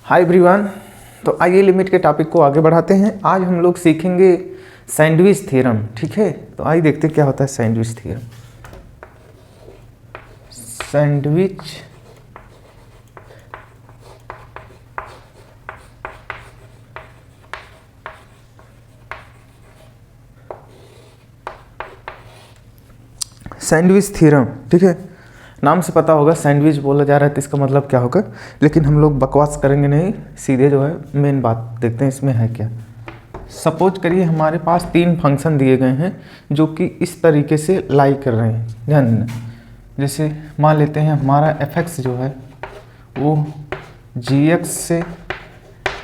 Hi everyone. तो आइए limit के टॉपिक को आगे बढ़ाते हैं। आज हम लोग सीखेंगे सैंडविच थ्योरम। ठीक है, तो आइए देखते हैं क्या होता है सैंडविच थ्योरम। सैंडविच थ्योरम, ठीक है, नाम से पता होगा सैंडविच बोला जा रहा है तो इसका मतलब क्या होगा, लेकिन हम लोग बकवास करेंगे नहीं, सीधे जो है मेन बात देखते हैं इसमें है क्या। सपोज करिए हमारे पास तीन फंक्शन दिए गए हैं जो कि इस तरीके से लाई कर रहे हैं, ध्यान देना। जैसे मान लेते हैं हमारा fx जो है वो gx से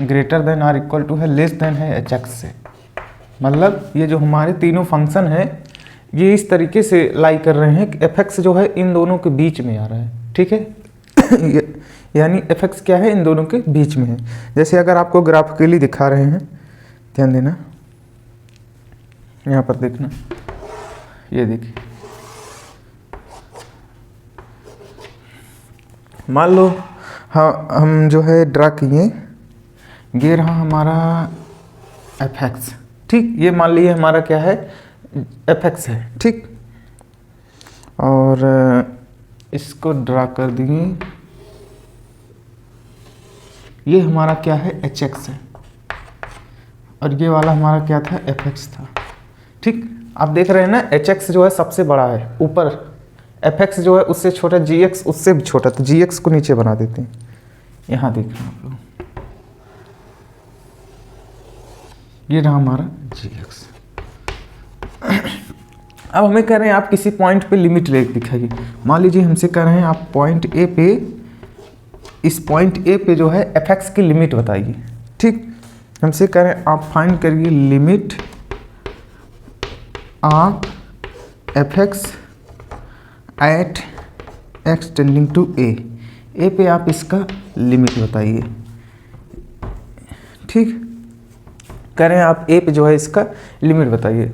greater than or equal to है लेस देन है hx से। मतलब ये जो हमारे तीनों फंक्शन हैं ये इस तरीके से लाई कर रहे हैं कि fx जो है इन दोनों के बीच में आ रहा है, ठीक है। यानी fx क्या है, इन दोनों के बीच में है। जैसे अगर आपको ग्राफिकली दिखा रहे हैं, ध्यान देना, यहाँ पर देखना, ये देखिए, मान लो हाँ हम जो है ड्रा किए, ये रहा हमारा fx, ठीक, ये मान लीजिए हमारा क्या है fx है, ठीक, और इसको ड्रा कर दिए, ये हमारा क्या है hx है, और ये वाला हमारा क्या था fx था, ठीक। आप देख रहे हैं ना hx जो है सबसे बड़ा है ऊपर, fx जो है उससे छोटा, gx उससे भी छोटा, तो gx को नीचे बना देते हैं। यहाँ देख रहे हैं आप लोग, ये रहा हमारा gx। अब हमें कह रहे हैं आप किसी पॉइंट पे लिमिट रेट दिखाइए। मान लीजिए हमसे कह रहे हैं आप पॉइंट ए पे, इस पॉइंट ए पे जो है fx की लिमिट बताइए, ठीक। हमसे कह रहे हैं आप फाइंड करिए limit of fx at x tending to A पे आप इसका लिमिट बताइए, ठीक। कह रहे हैं आप ए पे जो है इसका लिमिट बताइए।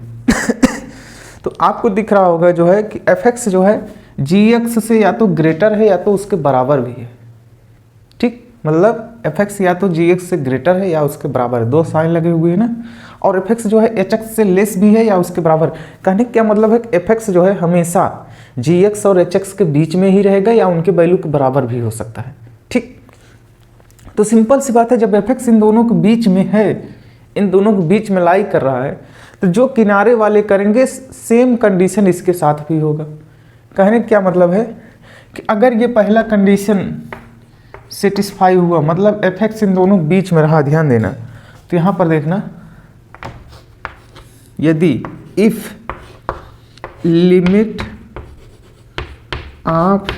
तो आपको दिख रहा होगा जो है कि fx जो है gx से या तो ग्रेटर है या तो उसके बराबर भी है, ठीक। मतलब fx या तो gx से ग्रेटर है या उसके बराबर है, दो साइन लगे हुए हैं ना। और fx जो है hx से लेस भी है या उसके बराबर। कहने का क्या मतलब है कि fx जो है हमेशा gx और hx के बीच में ही रहेगा या उनके वैल्यू के बराबर भी हो सकता है, ठीक। तो सिंपल सी बात है, जब fx इन दोनों के बीच में है, इन दोनों के बीच में लाई कर रहा है, तो जो किनारे वाले करेंगे सेम कंडीशन इसके साथ भी होगा। कहने का क्या मतलब है कि अगर ये पहला कंडीशन सेटिस्फाई हुआ, मतलब fx इन दोनों बीच में रहा, ध्यान देना, तो यहाँ पर देखना, यदि if limit of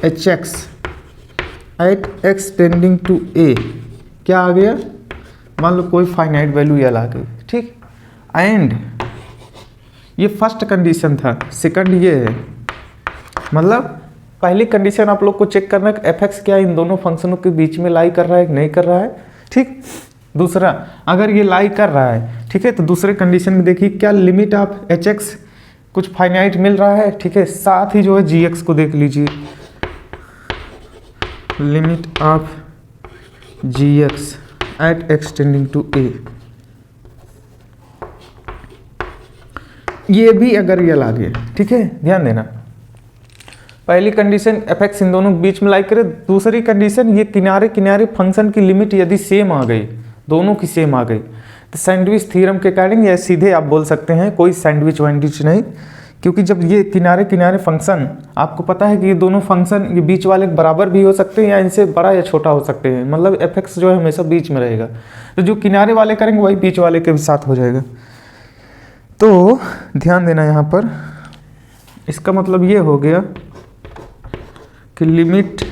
hx at x tending to a क्या आ गया, मान लो कोई फाइनाइट वैल्यू यल आ गई, ठीक। एंड ये फर्स्ट कंडीशन था, सेकंड ये है, मतलब पहली कंडीशन आप लोग को चेक करना है कि fx क्या इन दोनों फंक्शनों के बीच में लाई कर रहा है कि नहीं कर रहा है, ठीक। दूसरा, अगर ये लाई कर रहा है, ठीक है, तो दूसरे कंडीशन में देखिए क्या लिमिट ऑफ hx कुछ फाइनाइट मिल रहा है, ठीक है। साथ ही जो है gx को देख लीजिए, limit of gx at x tending to a, ये भी अगर ये ला गया, ठीक है। ध्यान देना, पहली कंडीशन fx इन दोनों के बीच में लाई करे, दूसरी कंडीशन ये किनारे किनारे फंक्शन की लिमिट यदि सेम आ गई, दोनों की सेम आ गई, तो सैंडविच थ्योरम के अकॉर्डिंग या सीधे आप बोल सकते हैं कोई सैंडविच वैंडविच नहीं, क्योंकि जब ये किनारे किनारे फंक्शन, आपको पता है कि ये दोनों फंक्शन ये बीच वाले बराबर भी हो सकते हैं या इनसे बड़ा या छोटा हो सकते हैं, मतलब fx जो है हमेशा बीच में रहेगा, तो जो किनारे वाले करेंगे वही बीच वाले के भी साथ हो जाएगा। तो ध्यान देना यहाँ पर, इसका मतलब ये हो गया कि limit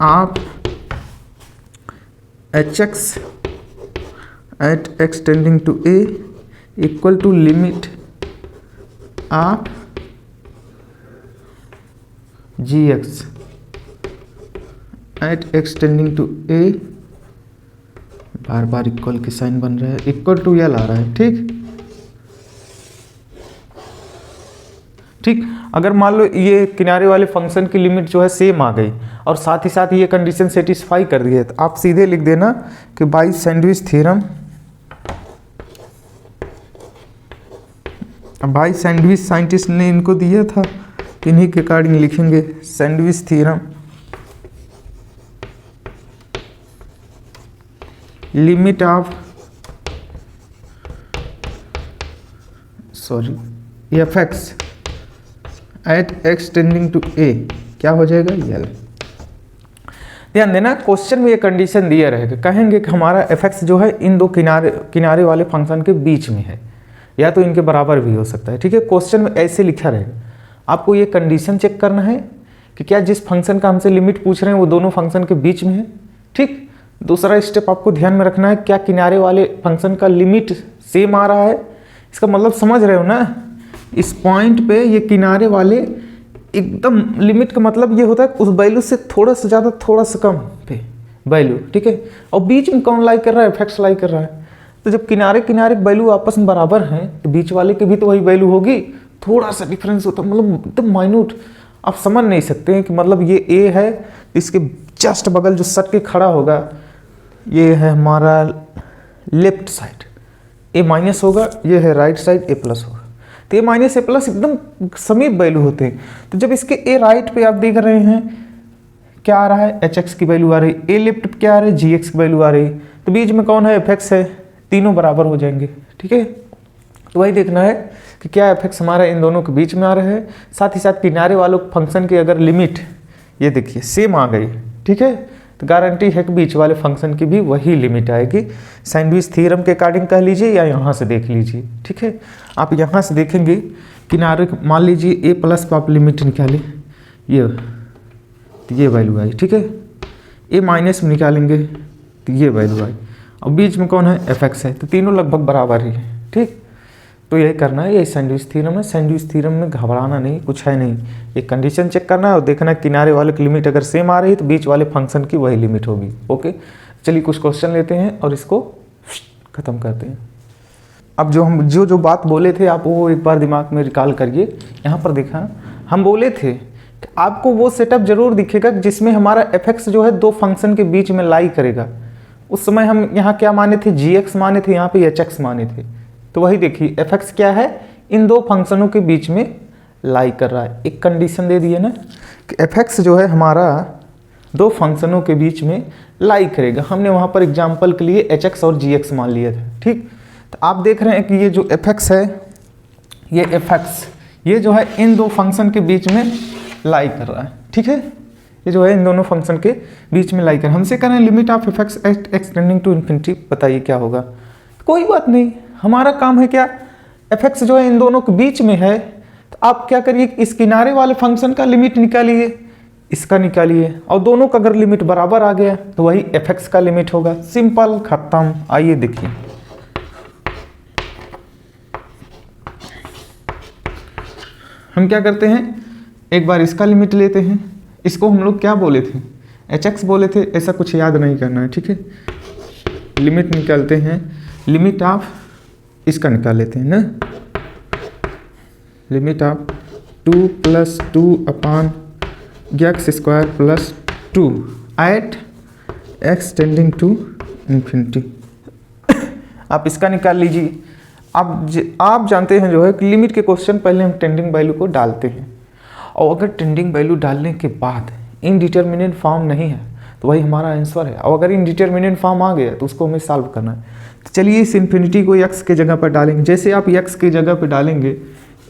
of hx at x tending to a equal to limit of gx at x tending to a, बार बार इक्वल के साइन बन रहा है, इक्वल टू यल आ रहा है, ठीक। ठीक, अगर मान लो ये किनारे वाले फंक्शन की लिमिट जो है सेम आ गई और साथ ही साथ ये कंडीशन सेटिस्फाई कर दी है, तो आप सीधे लिख देना कि by sandwich theorem, by sandwich scientist ने इनको दिया था, इन्हीं के अकॉर्डिंग लिखेंगे sandwich theorem limit of F x at x tending to A क्या हो जाएगा एल। ध्यान देना क्वेश्चन में ये कंडीशन दिया रहेगा, कहेंगे कि हमारा एफ एक्स जो है इन दो किनारे वाले फंक्शन के बीच में है या तो इनके बराबर भी हो सकता है। ठीक है, क्वेश्चन में ऐसे लिखा रहेगा। आपको ये कंडीशन चेक करना है कि क्या जिस फंक्शन का हमसे लिमिट पूछ रहे हैं वो दोनों फंक्शन के बीच में है। ठीक, दूसरा स्टेप आपको ध्यान में रखना है, क्या किनारे वाले फंक्शन का लिमिट सेम आ रहा है। इसका मतलब समझ रहे हो ना, इस पॉइंट पे ये किनारे वाले एकदम लिमिट का मतलब ये होता है उस वैल्यू से थोड़ा सा ज़्यादा थोड़ा सा कम पे वैल्यू। ठीक है, और बीच में कौन लाई कर रहा है, एफ एक्स लाई कर रहा है। तो जब किनारे किनारे वैल्यू आपस में बराबर हैं तो बीच वाले की भी तो वही वैल्यू होगी, थोड़ा सा डिफरेंस होता है, मतलब एकदम माइन्यूट। आप समझ नहीं सकते हैं कि मतलब ये ए है, इसके जस्ट बगल जो सट के खड़ा होगा ये है हमारा लेफ्ट साइड, ए माइनस होगा, ये है राइट साइड ए प्लस होगा। तो ए माइनस ए प्लस एकदम समीप वैल्यू होते हैं। तो जब इसके ए राइट पे आप देख रहे हैं क्या आ रहा है, एच एक्स की वैल्यू आ रही, ए लेफ्ट पे क्या आ रही है, जी एक्स की वैल्यू आ रही, तो बीच में कौन है, एफ एक्स है, तीनों बराबर हो जाएंगे। ठीक है, तो वही देखना है कि क्या एफ एक्स हमारा इन दोनों के बीच में आ रहा है। साथ ही साथ किनारे वालों फंक्शन की अगर लिमिट ये देखिए सेम आ गई, ठीक है, तो गारंटी है कि बीच वाले फंक्शन की भी वही लिमिट आएगी। सैंडविच थ्योरम के अकॉर्डिंग कह लीजिए या यहाँ से देख लीजिए। ठीक है, आप यहाँ से देखेंगे किनारे, मान लीजिए ए प्लस पर आप लिमिट निकालें, ये वैल्यू आई। ठीक है, ए माइनस में निकालेंगे तो ये वैल्यू आई, और बीच में कौन है, एफ एक्स है, तो तीनों लगभग बराबर ही है। ठीक, तो यही करना है, यही सैंडविच थ्योरम है। सैंडविच थ्योरम में घबराना नहीं, कुछ है नहीं, ये कंडीशन चेक करना है और देखना है किनारे वाले की लिमिट अगर सेम आ रही है तो बीच वाले फंक्शन की वही लिमिट होगी। ओके, चलिए कुछ क्वेश्चन लेते हैं और इसको खत्म करते हैं। अब जो हम जो बात बोले थे आप वो एक बार दिमाग में रिकॉल करिए। यहाँ पर देखा हम बोले थे कि आपको वो सेटअप जरूर दिखेगा जिसमें हमारा एफ एक्स जो है दो फंक्शन के बीच में लाई करेगा। उस समय हम यहाँ क्या माने थे, जी एक्स माने थे, यहाँ पे एच एक्स माने थे। तो वही देखिए एफ एक्स क्या है, इन दो फंक्शनों के बीच में लाई कर रहा है। एक कंडीशन दे दिए ना कि एफ एक्स जो है हमारा दो फंक्शनों के बीच में लाई करेगा। हमने वहाँ पर एग्जाम्पल के लिए एच एक्स और जी एक्स मान लिया था। ठीक, तो आप देख रहे हैं कि ये जो एफ एक्स है, ये एफ एक्स ये जो है इन दो फंक्शन के बीच में लाई कर रहा है। ठीक है, ये जो है इन दोनों फंक्शन के बीच में लाई कर, हमसे कह रहे हैं limit of F x at x tending to infinity, बताइए क्या होगा। कोई बात नहीं, हमारा काम है क्या, एफ एक्स जो है इन दोनों के बीच में है, तो आप क्या करिए, इस किनारे वाले फंक्शन का लिमिट निकालिए, इसका निकालिए, और दोनों का अगर लिमिट बराबर आ गया तो वही एफ एक्स का लिमिट होगा। सिंपल, खत्म। आइए देखिए, हम क्या करते हैं, एक बार इसका लिमिट लेते हैं। इसको हम लोग क्या बोले थे, एच एक्स बोले थे, ऐसा कुछ याद नहीं करना है। ठीक है, लिमिट निकालते हैं, लिमिट ऑफ इसका निकाल लेते हैं ना, limit of 2 + 2 upon x square plus 2 at x tending to infinity. आप इसका निकाल लीजिए। आप जानते हैं जो है कि लिमिट के क्वेश्चन पहले हम टेंडिंग वैल्यू को डालते हैं, और अगर टेंडिंग वैल्यू डालने के बाद इनडिटर्मिनेट फॉर्म नहीं है तो वही हमारा आंसर है, और अगर इनडिटर्मिनेट फॉर्म आ गया तो उसको हमें सॉल्व करना है। तो चलिए इस इन्फिनिटी को एक्स के जगह पर डालेंगे। जैसे आप एक्स की जगह पर डालेंगे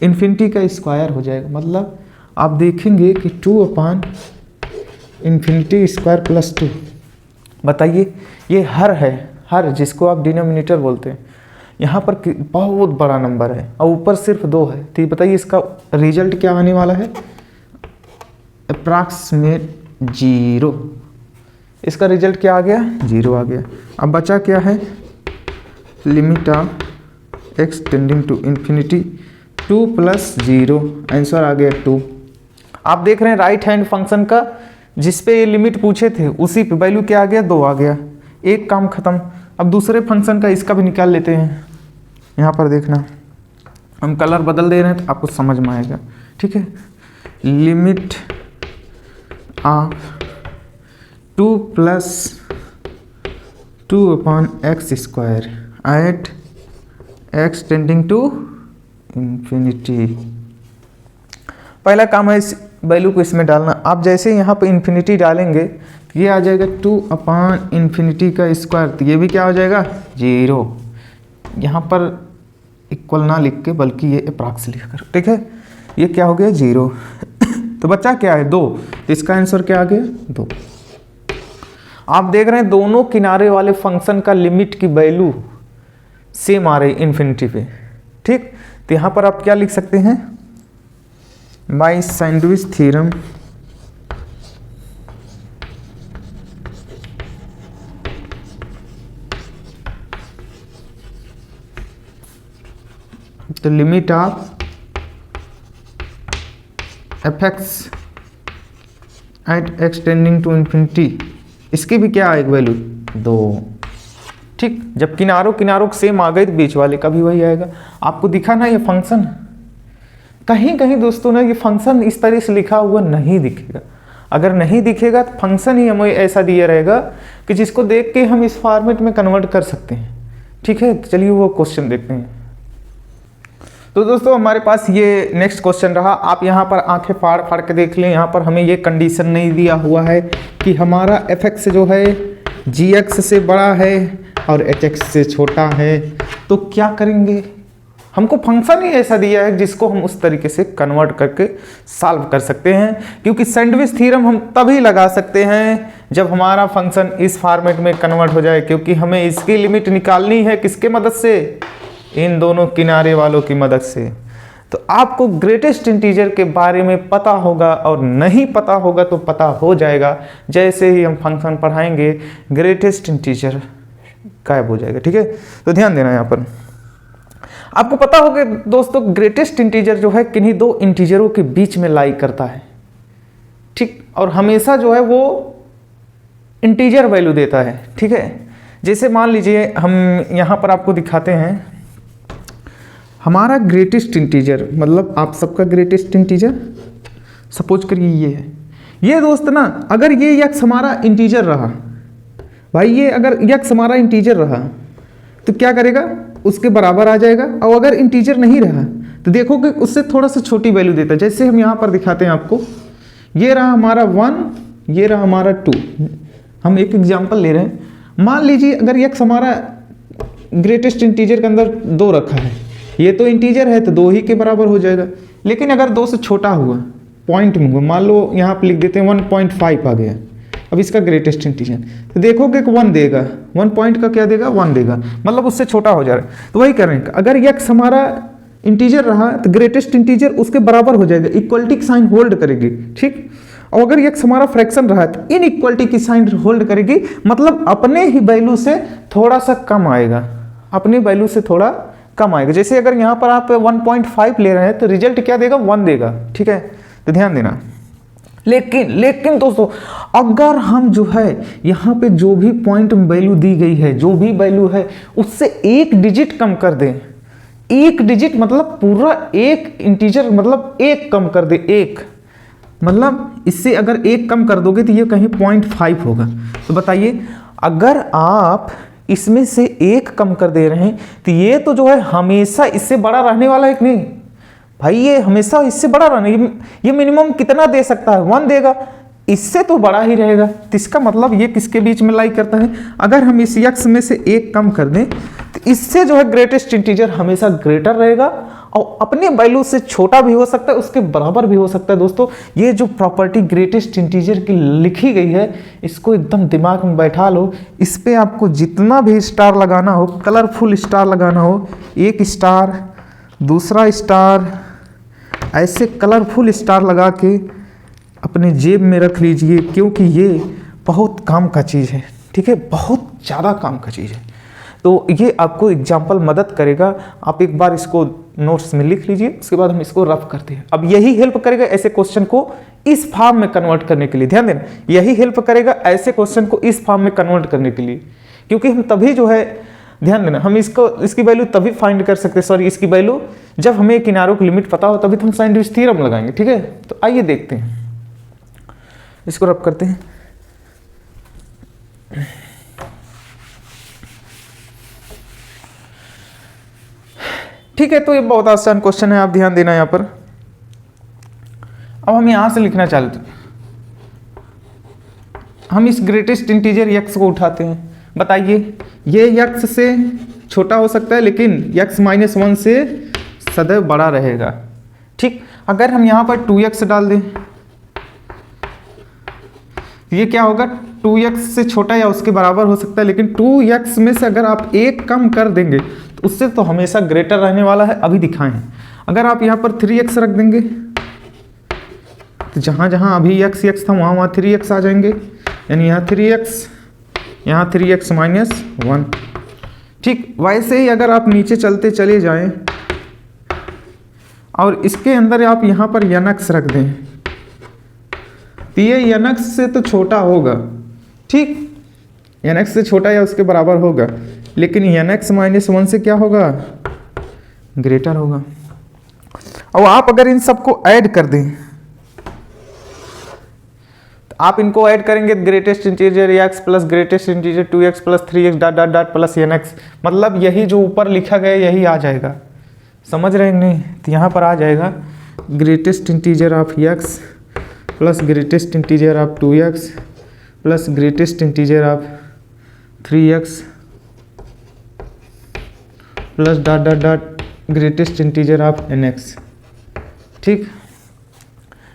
इन्फिनिटी का स्क्वायर हो जाएगा, मतलब आप देखेंगे कि 2 अपान इन्फिनिटी स्क्वायर प्लस 2। बताइए, ये हर है, हर जिसको आप डिनोमिनेटर बोलते हैं, यहाँ पर बहुत बड़ा नंबर है और ऊपर सिर्फ 2 है, तो ये बताइए इसका रिजल्ट क्या आने वाला है, अप्रॉक्सीमेट 0। इसका रिजल्ट क्या आ गया, 0 आ गया। अब बचा क्या है, limit of X tending to infinity 2 + 0, answer आ गया 2। आप देख रहे हैं राइट हैंड फंक्शन का जिस पे ये लिमिट पूछे थे उसी पे वैल्यू क्या आ गया, 2 आ गया। एक काम खत्म। अब दूसरे फंक्शन का इसका भी निकाल लेते हैं। यहाँ पर देखना, हम कलर बदल दे रहे हैं तो आपको समझ में आएगा। ठीक है, limit of 2 + 2/x² at x tending to infinity. पहला काम है इस वैल्यू को इसमें डालना। आप जैसे यहाँ पे इन्फिनिटी डालेंगे तो ये आ जाएगा 2/∞ का स्क्वायर, तो ये भी क्या हो जाएगा 0। यहाँ पर इक्वल ना लिख के बल्कि ये अप्रॉक्स लिख कर, ठीक है, ये क्या हो गया 0। तो बच्चा क्या है 2, तो इसका आंसर क्या आ गया 2। आप देख रहे हैं दोनों किनारे वाले फंक्शन का लिमिट की वैल्यू सेम आ रही इन्फिनिटी पे, ठीक। तो यहाँ पर आप क्या लिख सकते हैं, by sandwich theorem the limit of f(x) at x tending to infinity, इसकी भी क्या आएगी वैल्यू 2, ठीक। जब किनारों किनारों सेम आ गई तो बीच वाले का भी वही आएगा। आपको दिखा ना ये फंक्शन, कहीं कहीं दोस्तों ना ये फंक्शन इस तरह से लिखा हुआ नहीं दिखेगा। अगर नहीं दिखेगा तो फंक्शन ही हमें ऐसा दिया रहेगा कि जिसको देख के हम इस फॉर्मेट में कन्वर्ट कर सकते हैं, ठीक है। तो चलिए वो क्वेश्चन देखते हैं। तो दोस्तों हमारे पास ये नेक्स्ट क्वेश्चन रहा। आप यहाँ पर आंखें फाड़ फाड़ के देख लें। यहाँ पर हमें ये कंडीशन नहीं दिया हुआ है कि हमारा f(x) जो है gx से बड़ा है और hx से छोटा है, तो क्या करेंगे। हमको फंक्शन ही ऐसा दिया है जिसको हम उस तरीके से कन्वर्ट करके सॉल्व कर सकते हैं, क्योंकि सैंडविच थ्योरम हम तभी लगा सकते हैं जब हमारा फंक्शन इस फॉर्मेट में कन्वर्ट हो जाए, क्योंकि हमें इसकी लिमिट निकालनी है किसके मदद से, इन दोनों किनारे वालों की मदद से। तो आपको ग्रेटेस्ट इंटीजर के बारे में पता होगा और नहीं पता होगा तो पता हो जाएगा जैसे ही हम फंक्शन पढ़ाएंगे, ग्रेटेस्ट इंटीजर गायब हो जाएगा, ठीक है। तो ध्यान देना यहाँ पर आपको पता होगा दोस्तों, ग्रेटेस्ट इंटीजर जो है किन्हीं दो इंटीजरों के बीच में लाई करता है, ठीक, और हमेशा जो है वो इंटीजर वैल्यू देता है, ठीक है। जैसे मान लीजिए हम यहाँ पर आपको दिखाते हैं हमारा ग्रेटेस्ट इंटीजर, मतलब आप सबका ग्रेटेस्ट इंटीजर सपोज करिए ये है। ये दोस्त ना अगर ये x हमारा इंटीजर रहा, भाई ये अगर x हमारा इंटीजर रहा तो क्या करेगा, उसके बराबर आ जाएगा। और अगर इंटीजर नहीं रहा तो देखो कि उससे थोड़ा सा छोटी वैल्यू देता है। जैसे हम यहाँ पर दिखाते हैं आपको, ये रहा हमारा 1, ये रहा हमारा 2। हम एक एग्जांपल ले रहे हैं। मान लीजिए अगर x हमारा ग्रेटेस्ट इंटीजर के अंदर 2 रखा है, ये तो इंटीजर है तो 2 ही के बराबर हो जाएगा। लेकिन अगर 2 से छोटा हुआ, पॉइंट में हुआ, मान लो यहाँ पर लिख देते हैं 1.5 आ गया, अब इसका ग्रेटेस्ट इंटीजर, तो देखोगे कि 1 देगा, 1 पॉइंट का क्या देगा 1 देगा, मतलब उससे छोटा हो जा रहा है। तो वही कर रहे हैं, अगर x हमारा इंटीजर रहा तो ग्रेटेस्ट इंटीजर उसके बराबर हो जाएगा, इक्वलिटी की साइन होल्ड करेगी, ठीक। और अगर x हमारा फ्रैक्शन रहा तो इन इक्वलिटी की साइन होल्ड करेगी, मतलब अपने ही वैल्यू से थोड़ा सा कम आएगा, अपनी वैल्यू से थोड़ा कम आएगा। जैसे अगर यहाँ पर आप 1.5 ले रहे हैं तो रिजल्ट क्या देगा 1 देगा, ठीक है। तो ध्यान देना। लेकिन दोस्तों अगर हम जो है यहाँ पे जो भी पॉइंट वैल्यू दी गई है, जो भी वैल्यू है उससे 1 डिजिट कम कर दें, 1 डिजिट मतलब पूरा एक इंटीजर, मतलब 1 कम कर दे, 1 मतलब इससे अगर 1 कम कर दोगे तो ये कहीं 0.5 होगा। तो बताइए अगर आप इसमें से 1 कम कर दे रहे हैं तो ये तो जो है हमेशा इससे बड़ा रहने वाला है कि नहीं भाई, ये हमेशा इससे बड़ा रहना, ये मिनिमम कितना दे सकता है 1 देगा, इससे तो बड़ा ही रहेगा। तो इसका मतलब ये किसके बीच में लाई करता है, अगर हम इस x में से 1 कम कर दें तो इससे जो है ग्रेटेस्ट इंटीजर हमेशा ग्रेटर रहेगा और अपने वैल्यू से छोटा भी हो सकता है, उसके बराबर भी हो सकता है। दोस्तों ये जो प्रॉपर्टी ग्रेटेस्ट इंटीजर की लिखी गई है इसको एकदम दिमाग में बैठा लो। इस पर आपको जितना भी स्टार लगाना हो, कलरफुल स्टार लगाना हो, 1 स्टार, दूसरा स्टार, ऐसे कलरफुल स्टार लगा के अपने जेब में रख लीजिए, क्योंकि ये बहुत काम का चीज़ है, ठीक है, बहुत ज़्यादा काम का चीज़ है। तो ये आपको एग्जाम्पल मदद करेगा। आप एक बार इसको नोट्स में लिख लीजिए, उसके बाद हम इसको रफ करते हैं। अब यही हेल्प करेगा ऐसे क्वेश्चन को इस फॉर्म में कन्वर्ट करने के लिए, ध्यान देना, यही हेल्प करेगा ऐसे क्वेश्चन को इस फॉर्म में कन्वर्ट करने के लिए, क्योंकि हम तभी जो है ध्यान देना, हम इसकी वैल्यू तभी फाइंड कर सकते हैं, सॉरी इसकी वैल्यू जब हमें किनारों की लिमिट पता हो, तभी तो हम सैंडविच थ्योरम लगाएंगे। ठीक है, तो आइए देखते हैं, इसको रब करते हैं। ठीक है, तो ये बहुत आसान क्वेश्चन है, आप ध्यान देना यहाँ पर। अब हम यहां से लिखना चाहते हैं, हम इस ग्रेटेस्ट इंटीजर x को उठाते हैं। बताइए, ये x से छोटा हो सकता है, लेकिन x माइनस 1 से सदैव बड़ा रहेगा। ठीक, अगर हम यहाँ पर 2x डाल दें, ये क्या होगा, 2x से छोटा या उसके बराबर हो सकता है, लेकिन 2x में से अगर आप एक कम कर देंगे तो उससे तो हमेशा ग्रेटर रहने वाला है। अभी दिखाएं, अगर आप यहाँ पर 3x रख देंगे तो जहाँ जहाँ अभी x था वहाँ वहाँ 3x आ जाएंगे, यानी यहाँ 3x, यहाँ 3x माइनस 1। ठीक, वैसे ही अगर आप नीचे चलते चले जाएं और इसके अंदर आप यहाँ पर nx रख दें, तो ये nx से तो छोटा होगा। ठीक, nx से छोटा या उसके बराबर होगा, लेकिन nx माइनस 1 से क्या होगा, ग्रेटर होगा। और आप अगर इन सबको ऐड कर दें, आप इनको ऐड करेंगे, greatest integer x plus greatest integer 2x plus 3x dot dot dot plus nx, मतलब यही जो ऊपर लिखा गया यही आ जाएगा। समझ रहे हैं नहीं? तो यहाँ पर आ जाएगा greatest integer of x plus greatest integer of 2x plus greatest integer of 3x plus dot dot dot greatest integer of nx। ठीक,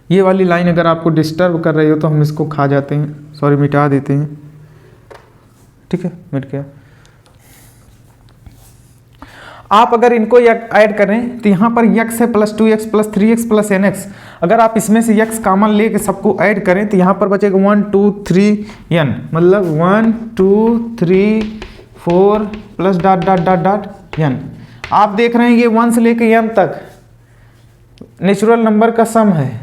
ये वाली लाइन अगर आपको डिस्टर्ब कर रही हो तो हम इसको खा जाते हैं, सॉरी मिटा देते हैं। ठीक है, मिट गया। आप अगर इनको ऐड करें तो यहाँ पर x है plus 2x plus 3x plus nx, अगर आप इसमें से x कॉमन लेके सबको ऐड करें तो यहाँ पर बचेगा 1 2 3 n, मतलब 1 2 3 4 plus dot dot dot dot n। आप देख रहे हैं ये 1 से लेके n तक नेचुरल नंबर का सम है,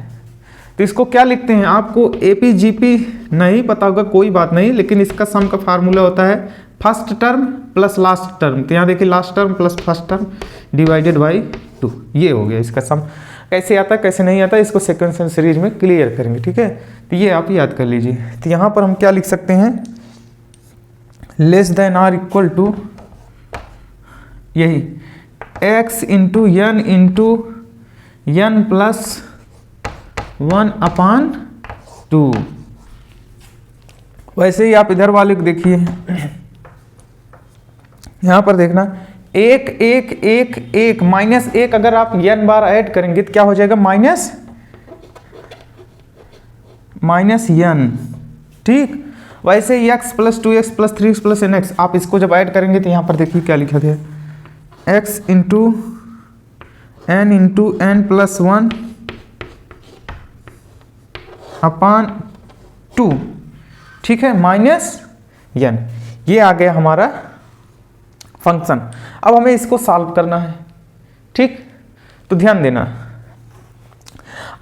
तो इसको क्या लिखते हैं, आपको APGP नहीं पता होगा कोई बात नहीं, लेकिन इसका सम का फार्मूला होता है first term plus last term. तो यहाँ देखिए last term plus first term divided by 2, ये हो गया इसका सम। कैसे आता है कैसे नहीं आता इसको सिक्वेंशियल सीरीज में क्लियर करेंगे। ठीक है, तो ये आप याद कर लीजिए। तो यहाँ पर हम क्या लिख सकते हैं, less than or equal to यही x into n into n plus 1/2। वैसे ही आप इधर वाले को देखिए, यहां पर देखना 1 1 1 1 माइनस 1, अगर आप n बार ऐड करेंगे तो क्या हो जाएगा, माइनस n। ठीक, वैसे ही x plus 2x plus 3x plus nx, आप इसको जब ऐड करेंगे तो यहां पर देखिए क्या लिखा गया, x इंटू n प्लस 1/2। ठीक है, माइनस n, ये आ गया हमारा फंक्शन। अब हमें इसको सॉल्व करना है। ठीक, तो ध्यान देना,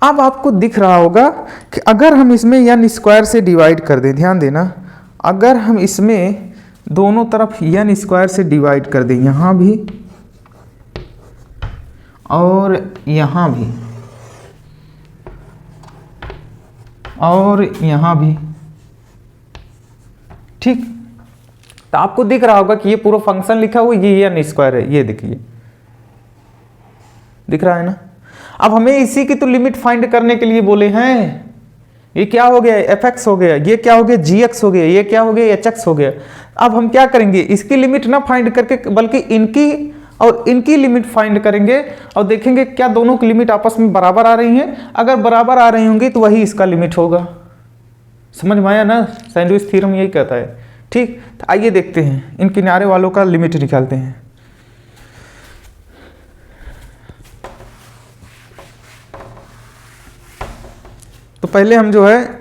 अब आपको दिख रहा होगा कि अगर हम इसमें n स्क्वायर से डिवाइड कर दें, ध्यान देना, अगर हम इसमें दोनों तरफ n स्क्वायर से डिवाइड कर दें, यहां भी और यहां भी और यहां भी, ठीक, तो आपको दिख रहा होगा कि ये पूरा फंक्शन लिखा हुआ ये n स्क्वायर है, ये देखिए दिख रहा है ना। अब हमें इसी की तो लिमिट फाइंड करने के लिए बोले हैं, ये क्या हो गया fx हो गया, ये क्या हो गया gx हो गया, ये क्या हो गया hx हो गया। अब हम क्या करेंगे, इसकी लिमिट ना फाइंड करके बल्कि इनकी और इनकी लिमिट फाइंड करेंगे और देखेंगे क्या दोनों की लिमिट आपस में बराबर आ रही हैं। अगर बराबर आ रही होंगी तो वही इसका लिमिट होगा। समझ में आया ना, सैंडविच थ्योरम यही कहता है। ठीक, तो आइए देखते हैं इन किनारे वालों का लिमिट निकालते हैं। तो पहले हम जो है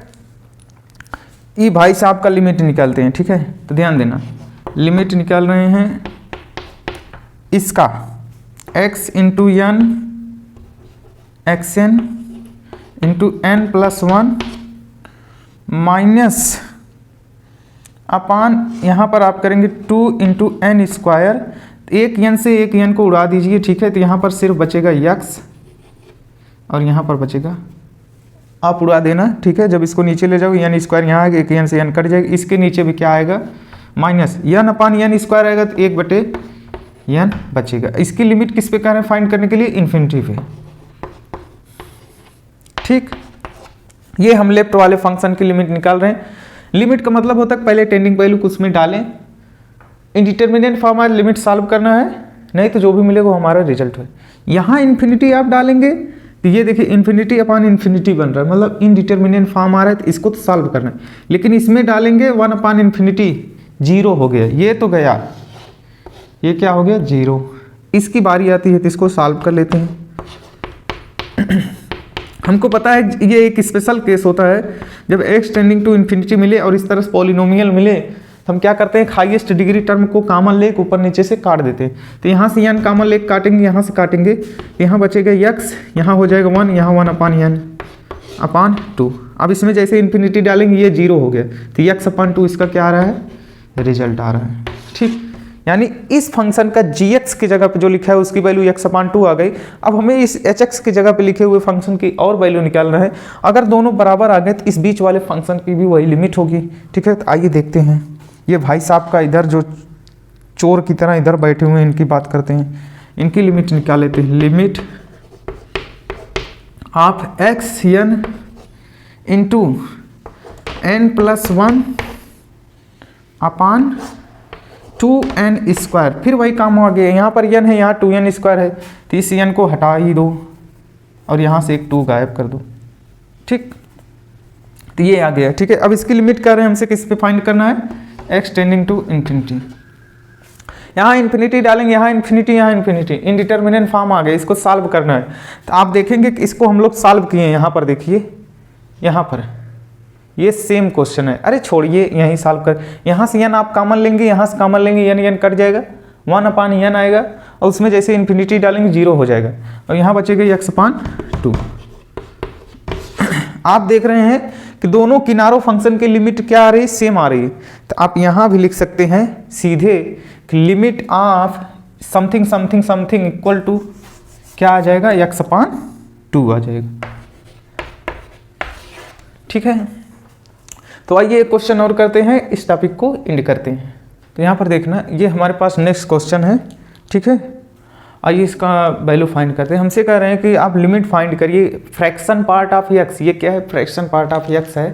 ई भाई साहब का लिमिट निकालते हैं। ठीक है, तो ध्यान देना, लिमिट निकाल रहे हैं इसका x into N X N into n plus 1 minus अपान यहाँ पर आप करेंगे 2 इंटू एन स्क्वायर, एक एन से एक एन को उड़ा दीजिए, ठीक है। तो यहाँ पर सिर्फ बचेगा यक्स और यहाँ पर बचेगा, आप उड़ा देना, ठीक है। जब इसको नीचे ले जाओ एन स्क्वायर यहाँ आएगा, एक एन से एन कट जाएगा, इसके नीचे भी क्या आएगा माइनस एन अपान एन स्क्वायर आएगा, तो 1/n बचेगा। इसकी लिमिट किस पे कर रहे हैं फाइंड करने के लिए, इन्फिनिटी पे, ठीक। ये हम लेफ्ट वाले फंक्शन की लिमिट निकाल रहे हैं। लिमिट का मतलब होता है पहले टेंडिंग वैल्यू कुछ में डालें, इंडिटरमिनेट फॉर्म में लिमिट सॉल्व करना है, नहीं तो जो भी मिलेगा वो हमारा रिजल्ट है। यहाँ इन्फिनिटी आप डालेंगे तो ये देखिए इन्फिनिटी अपान इन्फिनिटी बन रहा है, मतलब इनडिटरमिनेट फॉर्म आ रहा है, तो इसको तो सॉल्व करना है। लेकिन इसमें डालेंगे 1 अपान इन्फिनिटी, 0 हो गया, ये तो गया, ये क्या हो गया 0। इसकी बारी आती है तो इसको सॉल्व कर लेते हैं। हमको पता है ये एक स्पेशल केस होता है, जब x टेंडिंग टू इन्फिनिटी मिले और इस तरह से पॉलिनोमियल मिले तो हम क्या करते हैं, हाईएस्ट डिग्री टर्म को कॉमन लेके ऊपर नीचे से काट देते हैं। तो यहाँ से n कॉमन लेके काटेंगे, यहाँ से काटेंगे, यहाँ बचेगा x, यहाँ हो जाएगा 1, यहाँ 1 अपान n अपान 2। अब इसमें जैसे इन्फिनिटी डालेंगे ये 0 हो गया, तो x अपान 2 इसका क्या आ रहा है, रिजल्ट आ रहा है, ठीक। यानी इस फंक्शन का gx की जगह पे जो लिखा है उसकी वैल्यू x अपान 2 आ गई। अब हमें इस hx की जगह पे लिखे हुए फंक्शन की और वैल्यू निकालना है। अगर दोनों बराबर आ गए तो इस बीच वाले फंक्शन की भी वही लिमिट होगी, ठीक है। तो आइए देखते हैं, ये भाई साहब का इधर जो चोर की तरह इधर बैठे हुए हैं इनकी बात करते हैं, इनकी लिमिट निकाल लेते हैं। Limit of x N into n+1 upon 2n square, फिर वही काम आ गया, यहाँ पर n है, यहाँ 2n स्क्वायर है, तो इस n को हटा ही दो और यहाँ से एक 2 गायब कर दो, ठीक। तो ये आ गया, ठीक है। अब इसकी लिमिट कर रहे हैं हमसे, किस पे फाइंड करना है, x टेंडिंग टू इन्फिनिटी। यहाँ इन्फिनिटी डालेंगे, यहाँ इन्फिनिटी, यहाँ इन्फिनिटी, इनडिटरमिनेट फॉर्म आ गया, इसको सॉल्व करना है। तो आप देखेंगे कि इसको हम लोग सॉल्व किए हैं, यहाँ पर देखिए, यहाँ पर ये सेम क्वेश्चन है। अरे छोड़िए, यहीं सॉल्व कर, यहाँ से n आप कॉमन लेंगे, यहाँ से कॉमन लेंगे, n कट जाएगा, 1 अपान n आएगा और उसमें जैसे इन्फिनिटी डालेंगे 0 हो जाएगा और यहाँ बचेगा x अपान 2। आप देख रहे हैं कि दोनों किनारों फंक्शन की लिमिट क्या आ रही है, सेम आ रही है। तो आप यहाँ भी लिख सकते हैं सीधे कि limit of something something something equal to क्या आ जाएगा, x अपान 2 आ जाएगा, ठीक है। तो आइए एक क्वेश्चन और करते हैं, इस टॉपिक को एंड करते हैं। तो यहाँ पर देखना, ये हमारे पास नेक्स्ट क्वेश्चन है, ठीक है। आइए इसका वैल्यू फाइंड करते हैं। हमसे कह रहे हैं कि आप लिमिट फाइंड करिए फ्रैक्शन पार्ट ऑफ x, ये क्या है, फ्रैक्शन पार्ट ऑफ x है।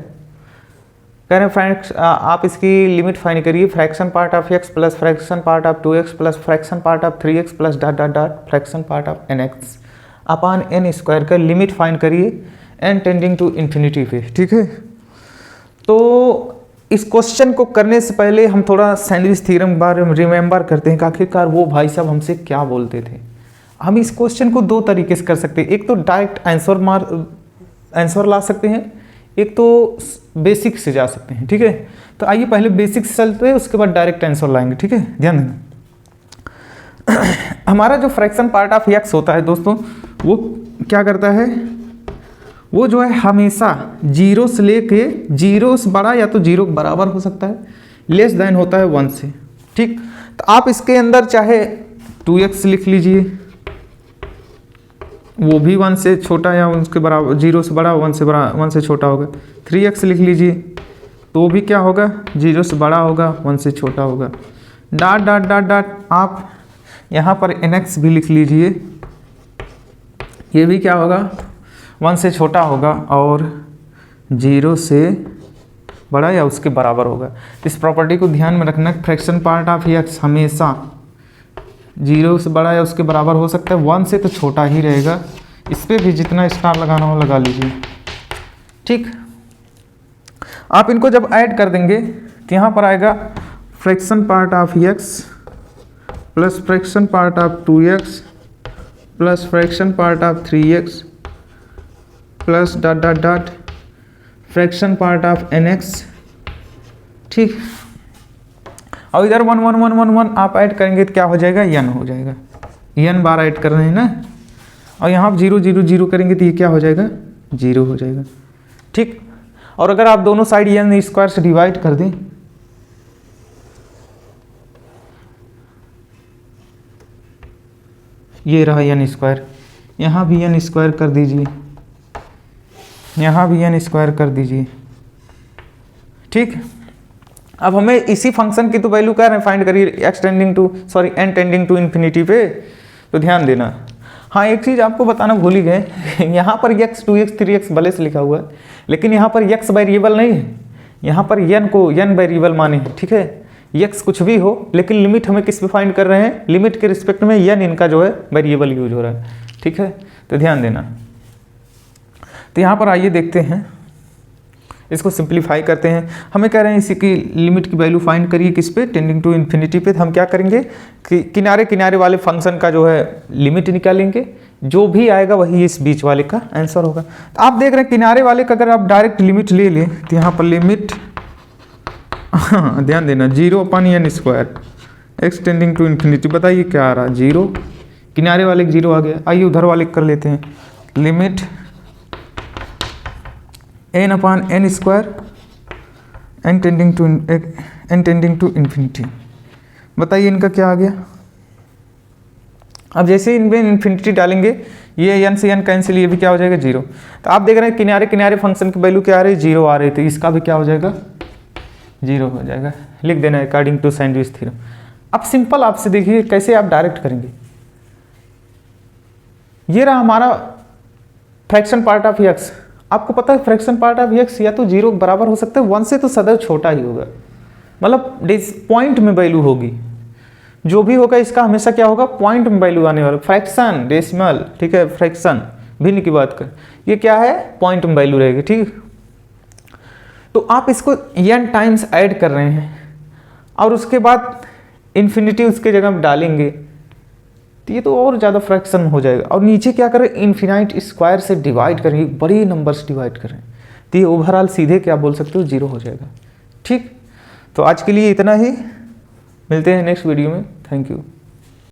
कह रहे हैं फ्रेंड्स आप इसकी लिमिट फाइंड करिए, fraction part of x plus fraction part of 2x plus fraction part of 3x plus dot dot dot fraction part of nx upon n square का limit find करिए n tending to infinity पे, ठीक है। तो इस question को करने से पहले हम थोड़ा सैंडविच थ्योरम बारे में रिमेंबर करते हैं कि आखिरकार वो भाई साहब हमसे क्या बोलते थे। हम इस क्वेश्चन को 2 तरीके से कर सकते हैं, एक तो डायरेक्ट आंसर ला सकते हैं, एक तो बेसिक से जा सकते हैं, ठीक है। तो आइए पहले बेसिक से चलते हैं, उसके बाद डायरेक्ट आंसर लाएंगे, ठीक है। ध्यान देना, हमारा जो फ्रैक्शन पार्ट ऑफ x होता है दोस्तों, वो क्या करता है, वो जो है हमेशा 0 से लेके 0 से बड़ा या तो 0 के बराबर हो सकता है, लेस देन होता है 1 से, ठीक। तो आप इसके अंदर चाहे 2x लिख लीजिए, वो भी 1 से छोटा या उसके बराबर, 0 से बड़ा 1 से बड़ा 1 से छोटा होगा। 3x लिख लीजिए तो भी क्या होगा, 0 से बड़ा होगा 1 से छोटा होगा। डॉट डॉट डॉट डॉट आप यहाँ पर nx भी लिख लीजिए, ये भी क्या होगा 1 से छोटा होगा और 0 से बड़ा या उसके बराबर होगा। इस प्रॉपर्टी को ध्यान में रखना, फ्रैक्शन पार्ट ऑफ x हमेशा 0 से बड़ा या उसके बराबर हो सकता है, 1 से तो छोटा ही रहेगा। इस पर भी जितना स्टार लगाना हो लगा लीजिए, ठीक। आप इनको जब ऐड कर देंगे तो यहाँ पर आएगा fraction part of x plus fraction part of 2x plus fraction part of 3x plus dot dot dot fraction part of nx, ठीक। और इधर 1 1 1 1 1 आप ऐड करेंगे तो क्या हो जाएगा, n हो जाएगा, n बार ऐड कर रहे हैं ना। और यहाँ आप 0 0 0 करेंगे तो ये क्या हो जाएगा, 0 हो जाएगा, ठीक। और अगर आप दोनों साइड n स्क्वायर से डिवाइड कर दें ये रहा एन स्क्वायर, यहाँ भी एन स्क्वायर कर दीजिए, यहाँ भी एन स्क्वायर कर दीजिए। ठीक, अब हमें इसी फंक्शन की तो वैल्यू क्या फाइंड करिए x tending to n tending to infinity पे। तो ध्यान देना, हाँ एक चीज़ आपको बताना भूल ही गए, यहाँ पर x 2x 3x भले से लिखा हुआ है, लेकिन यहाँ पर x वेरिएबल नहीं है, यहाँ पर n को n वेरिएबल माने हैं। ठीक है, x कुछ भी हो, लेकिन लिमिट हमें किस पे फाइंड कर रहे हैं, लिमिट के रिस्पेक्ट में n इनका जो है वेरिएबल यूज हो रहा है। ठीक है, तो ध्यान देना। तो यहाँ पर आइए देखते हैं, इसको सिंप्लीफाई करते हैं। हमें कह रहे हैं इसी की लिमिट की वैल्यू फाइंड करिए किस पे, टेंडिंग टू इन्फिनिटी पे। तो हम क्या करेंगे कि किनारे किनारे वाले फंक्शन का जो है लिमिट निकालेंगे, जो भी आएगा वही इस बीच वाले का आंसर होगा। तो आप देख रहे हैं किनारे वाले का अगर आप डायरेक्ट लिमिट ले लें तो यहाँ पर लिमिट, हाँ ध्यान देना, 0/n² x tending to infinity, बताइए क्या आ रहा है, 0, किनारे वाले 0 आ गया। आइए उधर वाले कर लेते हैं, limit n/n² n tending to infinity, बताइए इनका क्या आ गया। अब जैसे ही इनमें इन्फिनिटी डालेंगे, ये n से n कैंसिल, ये भी क्या हो जाएगा 0। तो आप देख रहे हैं किनारे किनारे फंक्शन की वैल्यू क्या आ रही है, 0 आ रही है, तो इसका भी क्या हो जाएगा 0 हो जाएगा। लिख देना अकॉर्डिंग टू सैंडविच थ्योरम। अब सिंपल आपसे देखिए कैसे आप डायरेक्ट करेंगे। ये रहा हमारा फ्रैक्शन पार्ट ऑफ x। आपको पता है फ्रैक्शन पार्ट ऑफ x या तो 0 बराबर हो सकता है 1 से, तो सदैव छोटा ही होगा, मतलब पॉइंट में वैल्यू होगी, जो भी होगा इसका हमेशा क्या होगा, पॉइंट में वैल्यू आने वाला। फ्रैक्शन डेसिमल, ठीक है, फ्रैक्शन भिन्न की बात कर, ये क्या है, पॉइंट में वैल्यू रहेगी। ठीक, तो आप इसको n टाइम्स ऐड कर रहे हैं और उसके बाद इन्फिनिटी उसके जगह में डालेंगे, तो ये तो और ज़्यादा फ्रैक्शन हो जाएगा। और नीचे क्या करें, इन्फिनाइट स्क्वायर से डिवाइड करेंगे, बड़े नंबर से डिवाइड करें, तो ये ओवरऑल सीधे क्या बोल सकते हो 0 हो जाएगा। ठीक, तो आज के लिए इतना ही, मिलते हैं नेक्स्ट वीडियो में। Thank you.